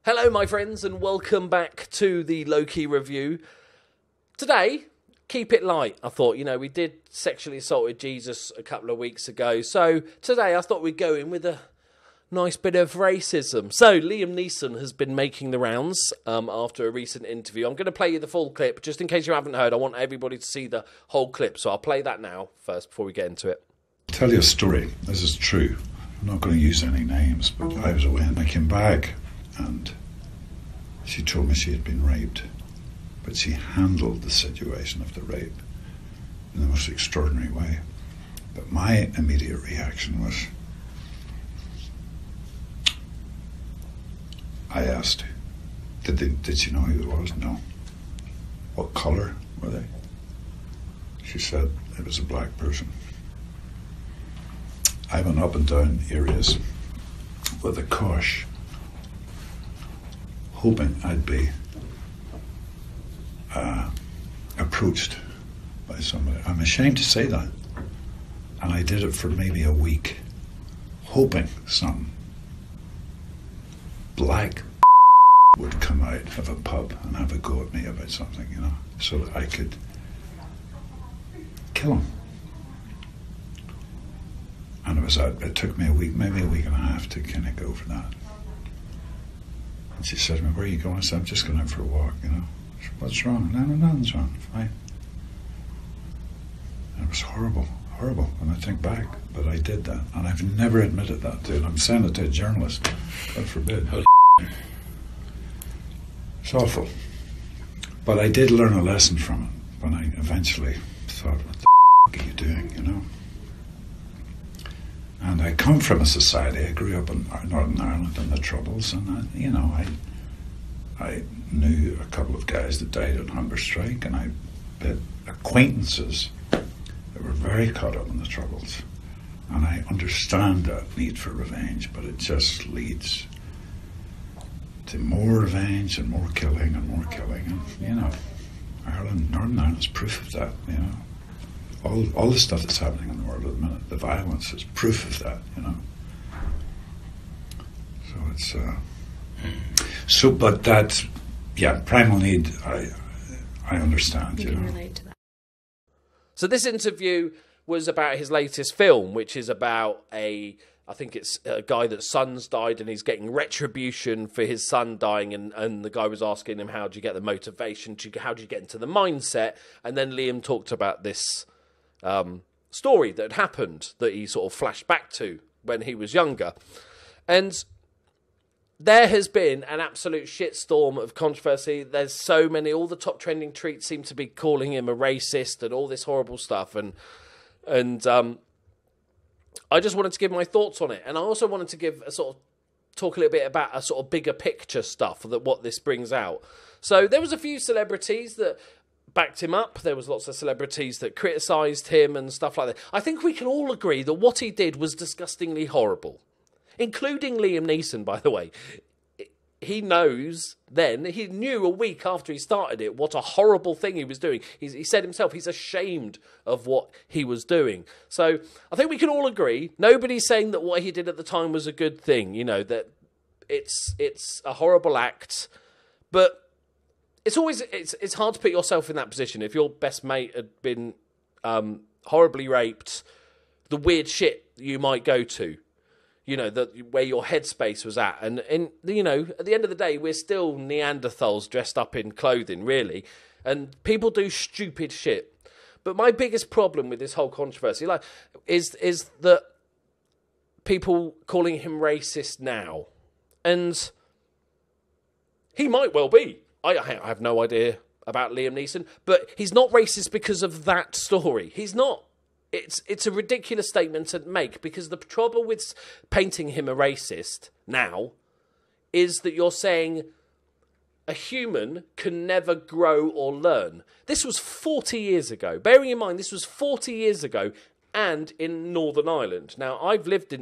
Hello, my friends, and welcome back to the Loki review. Today, keep it light. I thought, we did sexually assaulted Jesus a couple of weeks ago. So today I thought we'd go in with a nice bit of racism. So Liam Neeson has been making the rounds after a recent interview. I'm going to play you the full clip. Just in case you haven't heard, I want everybody to see the whole clip. So I'll play that now first before we get into it. I'll tell you a story. This is true. I'm not going to use any names, but I was away and I came back and she told me she had been raped, but she handled the situation of the rape in the most extraordinary way. But my immediate reaction was, I asked, did she know who it was? No. What colour were they? She said it was a black person. I went up and down areas with a cosh, hoping I'd be approached by somebody. I'm ashamed to say that. And I did it for maybe a week, hoping some black would come out of a pub and have a go at me about something, so that I could kill him. And it took me a week, maybe a week and a half to kind of go for that. And she said to me, where are you going? I said, I'm just going out for a walk, She said, what's wrong? No, nothing's wrong, fine. And it was horrible when I think back, but I did that. And I've never admitted that to it. I'm saying it to a journalist, God forbid. It's awful. But I did learn a lesson from it when I eventually thought, what the are you doing, And I come from a society, I grew up in Northern Ireland in the Troubles, and I knew a couple of guys that died on hunger strike, and I had acquaintances that were very caught up in the Troubles. And I understand that need for revenge, but it just leads to more revenge and more killing and more killing. And, Ireland, Northern Ireland is proof of that, All the stuff that's happening in the world at the minute, the violence is proof of that, So it's, but that's, primal need, I understand, You can relate to that. So this interview was about his latest film, which is about I think it's a guy that's son's died and he's getting retribution for his son dying, and the guy was asking him, how do you get the motivation, how do you get into the mindset? And then Liam talked about this story that happened that he sort of flashed back to when he was younger. And there has been an absolute shitstorm of controversy. There's so many, all the top trending tweets seem to be calling him a racist and all this horrible stuff. And I just wanted to give my thoughts on it. And I also wanted to talk a little bit about a sort of bigger picture stuff that what this brings out. So there was a few celebrities that backed him up. There was lots of celebrities that criticised him and stuff like that. I think we can all agree that what he did was disgustingly horrible, including Liam Neeson, by the way. He knew a week after he started it what a horrible thing he was doing. He said himself he's ashamed of what he was doing. So I think we can all agree, nobody's saying that what he did at the time was a good thing, that it's a horrible act, but it's hard to put yourself in that position. If your best mate had been horribly raped, the weird shit you might go to, where your headspace was at. And at the end of the day, we're still Neanderthals dressed up in clothing, really. And people do stupid shit. But my biggest problem with this whole controversy is that people calling him racist now. And he might well be. I have no idea about Liam Neeson, but he's not racist because of that story. He's not. It's a ridiculous statement to make, because the trouble with painting him a racist now is that you're saying a human can never grow or learn. This was 40 years ago. Bearing in mind, this was 40 years ago and in Northern Ireland. Now, I live in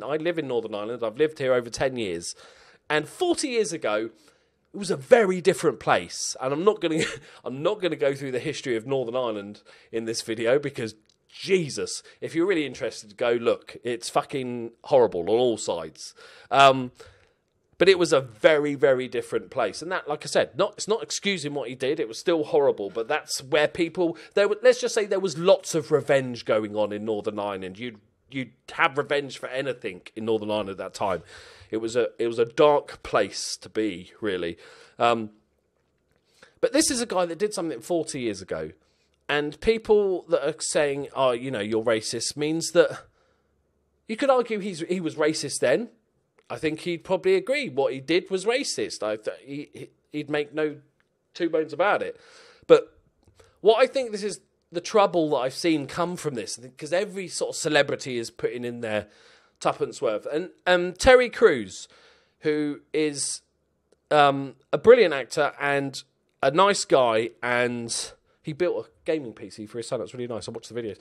Northern Ireland. I've lived here over 10 years. And 40 years ago, it was a very different place. And I'm not going to go through the history of Northern Ireland in this video, because Jesus, if you're really interested, go look. It's fucking horrible on all sides. But it was a very, very different place. And that, like I said, it's not excusing what he did. It was still horrible. But that's where people... let's just say there was lots of revenge going on in Northern Ireland. You'd have revenge for anything in Northern Ireland at that time. It was a dark place to be, really. But this is a guy that did something 40 years ago. And people that are saying, oh, you're racist, means that you could argue he was racist then. I think he'd probably agree what he did was racist. He'd make no two bones about it. But what I think this is the trouble that I've seen come from this, because every sort of celebrity is putting in their tuppence worth. And Terry Crews, who is a brilliant actor and a nice guy, and he built a gaming PC for his son. It's really nice. I watched the videos.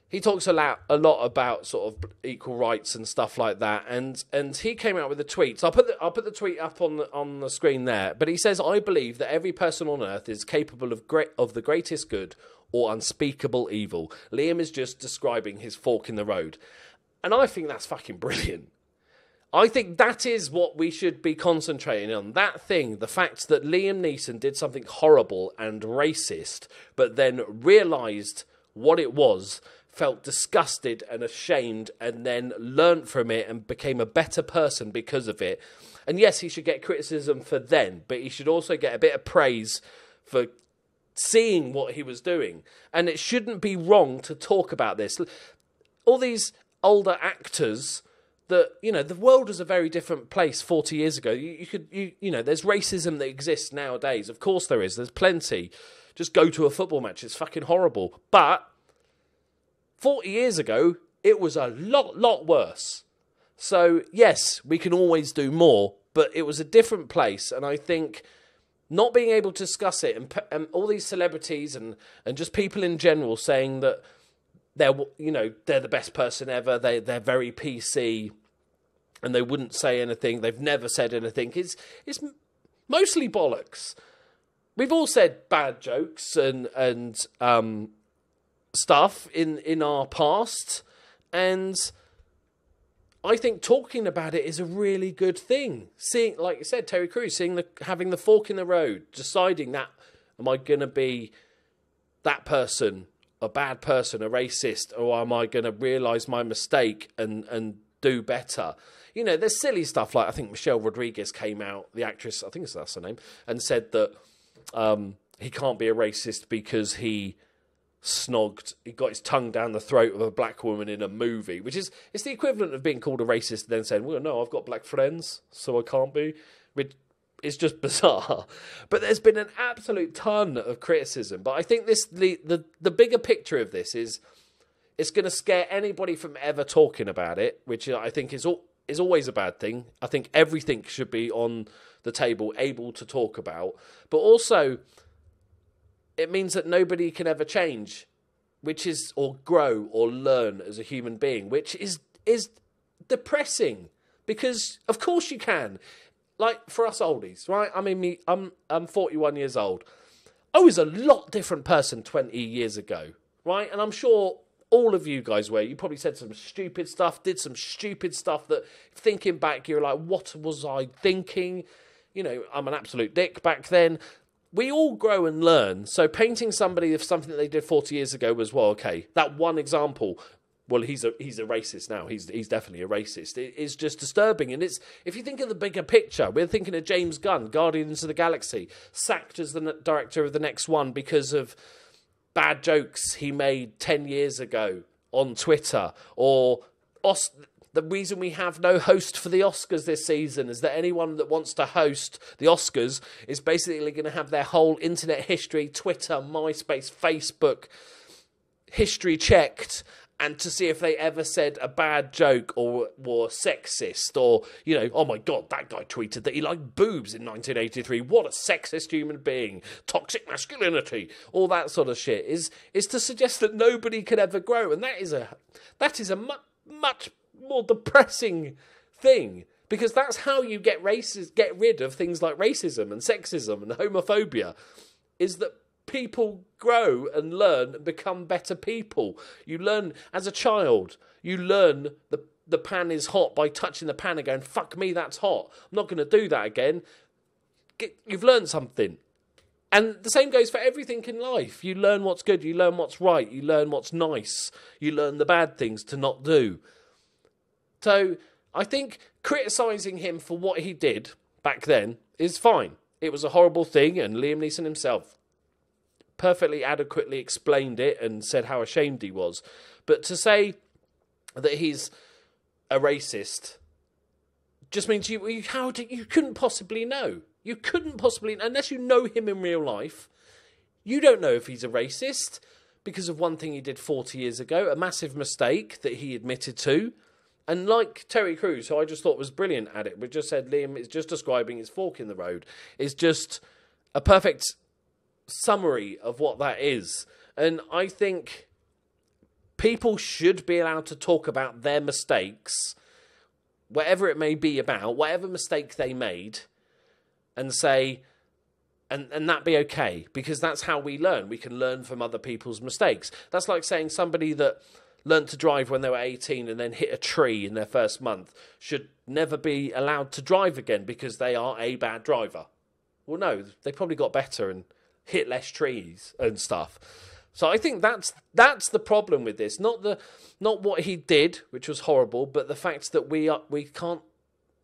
He talks a lot about sort of equal rights and stuff like that, and he came out with a tweet. So I'll put the tweet up on the screen there. But he says, "I believe that every person on earth is capable of the greatest good or unspeakable evil. Liam is just describing his fork in the road," and I think that's fucking brilliant. I think that is what we should be concentrating on. That thing, the fact that Liam Neeson did something horrible and racist, but then realised what it was, felt disgusted and ashamed, and then learnt from it and became a better person because of it. And yes, he should get criticism for then, but he should also get a bit of praise for seeing what he was doing. And it shouldn't be wrong to talk about this. All these older actors that, the world was a very different place 40 years ago. There's racism that exists nowadays. Of course there is. There's plenty. Just go to a football match. It's fucking horrible. But 40 years ago, it was a lot worse. So, yes, we can always do more, but it was a different place. And I think not being able to discuss it, and all these celebrities and just people in general saying that they're the best person ever, they're very PC, and they wouldn't say anything, they've never said anything, it's mostly bollocks. We've all said bad jokes and stuff in our past, and I think talking about it is a really good thing. Seeing, like you said, Terry Crews, having the fork in the road, deciding that, am I going to be that person, a bad person, a racist, or am I going to realise my mistake and do better? There's silly stuff like, I think Michelle Rodriguez came out, the actress, I think that's her name, and said that he can't be a racist because he got his tongue down the throat of a black woman in a movie, which is, it's the equivalent of being called a racist and then saying, well, no, I've got black friends, so I can't be. It's just bizarre. But there's been an absolute ton of criticism. But I think the bigger picture of this is it's going to scare anybody from ever talking about it, which I think is always a bad thing. I think everything should be on the table, able to talk about. But also, it means that nobody can ever change, or grow or learn as a human being, which is depressing. Because of course you can. Like for us oldies, right? I mean, I'm 41 years old. I was a lot different person 20 years ago, right? And I'm sure all of you guys were. You probably said some stupid stuff, did some stupid stuff that, thinking back, you're like, what was I thinking? I'm an absolute dick back then. We all grow and learn. So painting somebody of something that they did 40 years ago was, well, okay, that one example, well, he's a racist now. He's definitely a racist. It is just disturbing. And if you think of the bigger picture, we're thinking of James Gunn, Guardians of the Galaxy, sacked as the director of the next one because of bad jokes he made 10 years ago on Twitter, or the reason we have no host for the Oscars this season is that anyone that wants to host the Oscars is basically going to have their whole internet history, Twitter, MySpace, Facebook history checked, and to see if they ever said a bad joke or were sexist, or, oh my God, that guy tweeted that he liked boobs in 1983. What a sexist human being. Toxic masculinity. All that sort of shit is to suggest that nobody can ever grow. And that is a much more depressing thing, because that's how you get rid of things like racism and sexism and homophobia, is that people grow and learn and become better people. You learn as a child, you learn the the pan is hot by touching the pan and going, fuck me, that's hot. I'm not going to do that again. You've learned something. And the same goes for everything in life. You learn what's good, you learn what's right, you learn what's nice, you learn the bad things to not do. So I think criticising him for what he did back then is fine. It was a horrible thing, and Liam Neeson himself perfectly adequately explained it and said how ashamed he was. But to say that he's a racist just means you couldn't possibly know. You couldn't possibly, unless you know him in real life, you don't know if he's a racist because of one thing he did 40 years ago, a massive mistake that he admitted to. And like Terry Crews, who I just thought was brilliant at it, we just said Liam is just describing his fork in the road, is just a perfect summary of what that is. And I think people should be allowed to talk about their mistakes, whatever it may be about, whatever mistake they made, and say, and that be okay, because that's how we learn. We can learn from other people's mistakes. That's like saying somebody that learned to drive when they were 18 and then hit a tree in their first month should never be allowed to drive again because they are a bad driver. Well, no, they probably got better and hit less trees and stuff. So I think that's the problem with this. Not what he did, which was horrible, but the fact that we can't.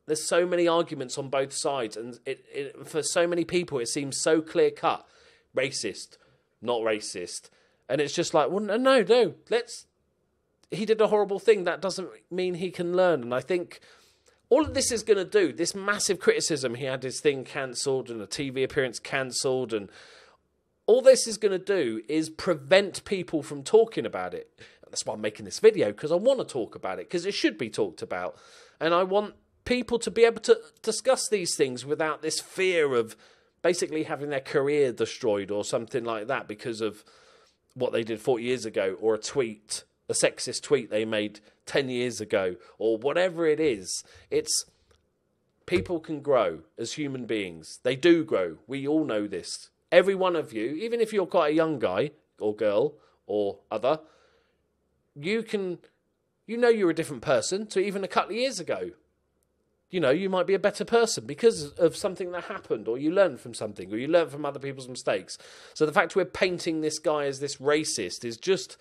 There's so many arguments on both sides, and for so many people it seems so clear cut. Racist, not racist, and it's just like, well, no. He did a horrible thing. That doesn't mean he can learn. And I think all of this is going to do, this massive criticism, he had his thing cancelled and a TV appearance cancelled, and all this is going to do is prevent people from talking about it. That's why I'm making this video, because I want to talk about it, because it should be talked about. And I want people to be able to discuss these things without this fear of basically having their career destroyed or something like that because of what they did 40 years ago, or a sexist tweet they made 10 years ago, or whatever it is. It's people can grow as human beings. They do grow. We all know this. Every one of you, even if you're quite a young guy or girl or other, you know you're a different person to even a couple of years ago. You know, you might be a better person because of something that happened, or you learned from something, or you learned from other people's mistakes. So the fact we're painting this guy as this racist is just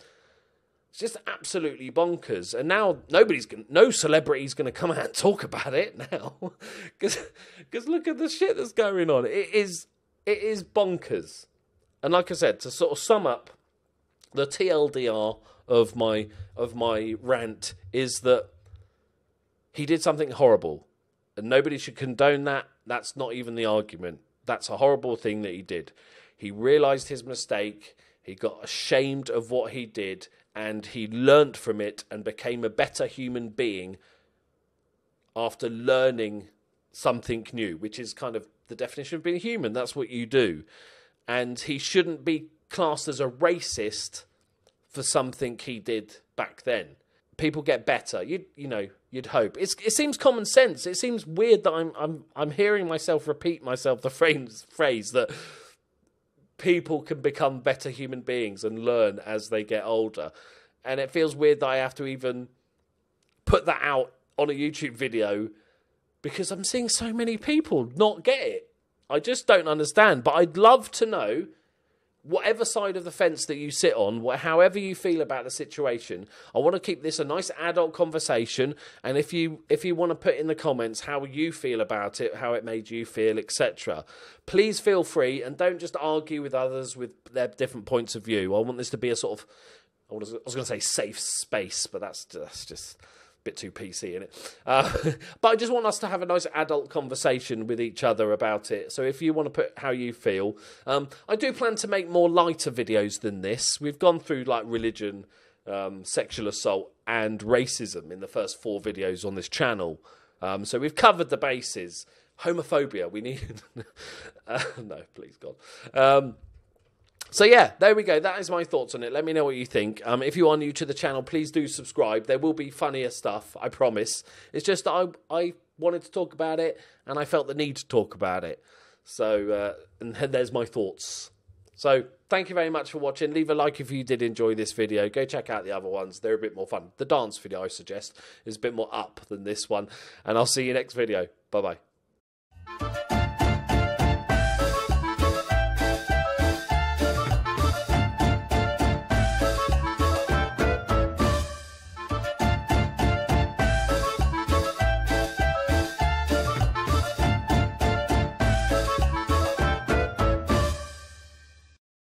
absolutely bonkers. And now no celebrity's going to come out and talk about it now, because look at the shit that's going on. It is bonkers. And like I said, to sort of sum up the TLDR of my rant is that he did something horrible. And nobody should condone that. That's not even the argument. That's a horrible thing that he did. He realised his mistake. He got ashamed of what he did. And he learnt from it and became a better human being after learning something new, which is kind of the definition of being a human. That's what you do. And he shouldn't be classed as a racist for something he did back then. People get better. You'd hope. It seems common sense. It seems weird that I'm hearing myself repeat the phrase that people can become better human beings and learn as they get older. And it feels weird that I have to even put that out on a YouTube video because I'm seeing so many people not get it. I just don't understand. But I'd love to know, whatever side of the fence that you sit on, however you feel about the situation, I want to keep this a nice adult conversation. And if you want to put in the comments how you feel about it, how it made you feel, etc., please feel free, and don't just argue with others with their different points of view. I want this to be a sort of, I was going to say safe space, but that's just a bit too PC, isn't it? But I just want us to have a nice adult conversation with each other about it. So if you want to put how you feel, I do plan to make more lighter videos than this. We've gone through like religion, sexual assault and racism in the first 4 videos on this channel. So we've covered the bases. Homophobia, we need... no, please, God. So yeah, there we go. That is my thoughts on it. Let me know what you think. If you are new to the channel, please do subscribe. There will be funnier stuff, I promise. It's just that I wanted to talk about it, and I felt the need to talk about it. So, and there's my thoughts. So thank you very much for watching. Leave a like if you did enjoy this video. Go check out the other ones. They're a bit more fun. The dance video, I suggest, is a bit more up than this one. And I'll see you next video. Bye-bye.